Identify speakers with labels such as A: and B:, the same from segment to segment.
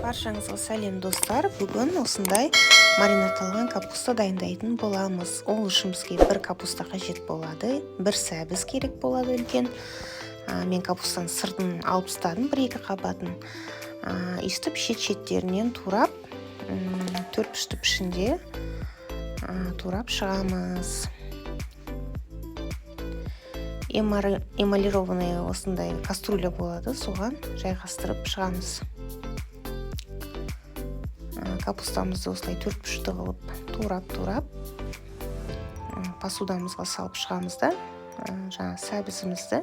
A: Баршаңызға сәлем достар. Бүгін осындай маринатталған капуста дайындайтын боламыз. Ол үшін бізге бір капуста қажет болады, бір сәбіз керек болады үлкен. Мен капустаның сыртын алып тастадым, 1-2 қабатын. Үстіп шет-шеттерінен турап, төрт пішінде турап шығамыз. Эмалированный осындай кастрюля болады, соған жайғастырып шығамыз. Капустамызды осылай төрт пішті қылып турап посудамызға салып шығамыз да, жаңа сәбізімізді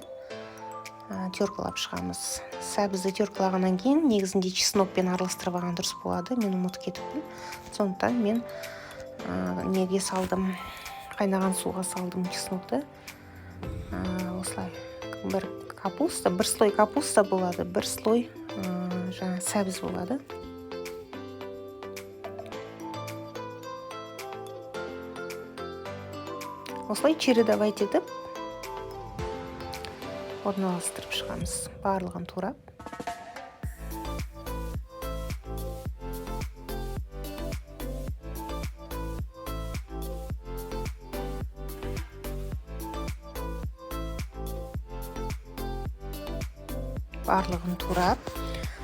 A: теркалап шығамыз. Сәбізді теркалағаннан кейін негізінде чеснокпен араластырып алған дұрыс болады. Мен ұмытып кетіппін. Сондықтан мен неге салдым, қайнаған суға салдым чеснокты. Осылай бір слой капуста болады, бір слой жаңа сәбіз болады. Осылай чередовать етіп орналастырып шығамыз. Барлығын турап. Барлығын турап,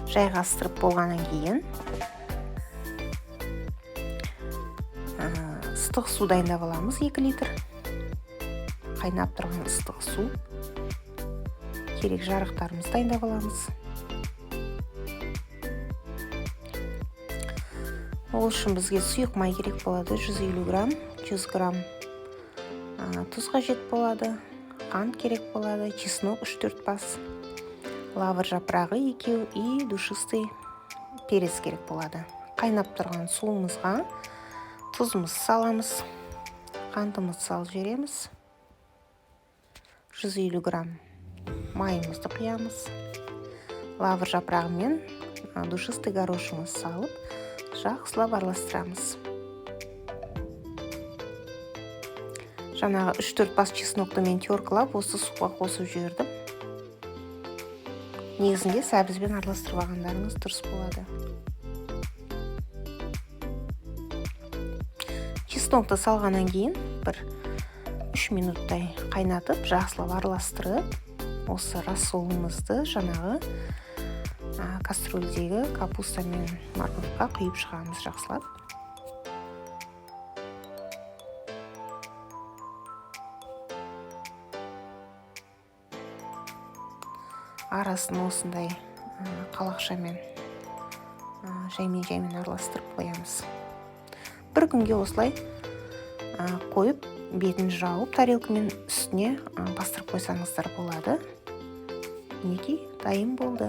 A: жайғастырып болғаннан кейін ыстық су дайындап аламыз, 2 литр. Қайнап тұрған ыстық су. Керек жарықтарымызды дайындап аламыз. Ол үшін бізге сұйық май керек болады, 150 грамм, 100 грамм тұз қажет болады, қант керек болады, чеснок 3-4 бас, лавр жапырағы 2 и душистый перец керек болады. Қайнап тұрған суымызға тұзымызды саламыз, қантымызды салып жібереміз. 150 грамм майымызды құямыз. Лавр жапырағы мен душистый горошымызды салып, жақсылап араластырамыз. Жаңағы 3-4 бас чеснокты мен теркалап, осы суға қосып жібердім. Негізінде сәбізбен араластырып алғандарыңыз дұрыс болады. Чеснокты салғаннан кейін бір 3 минуттай қайнатып, жақсылап араластырып, осы рассолымызды жаңағы кастрюльдегі капуста мен морковка құйып шығамыз жақсылап. Арасын осындай қалақшамен жаймен араластырып қоямыз. Бір күнге осылай қойып, бетін жауып, тарелкамен үстіне бастырып қойсаңыздар болады. Мінекей, дайын болды.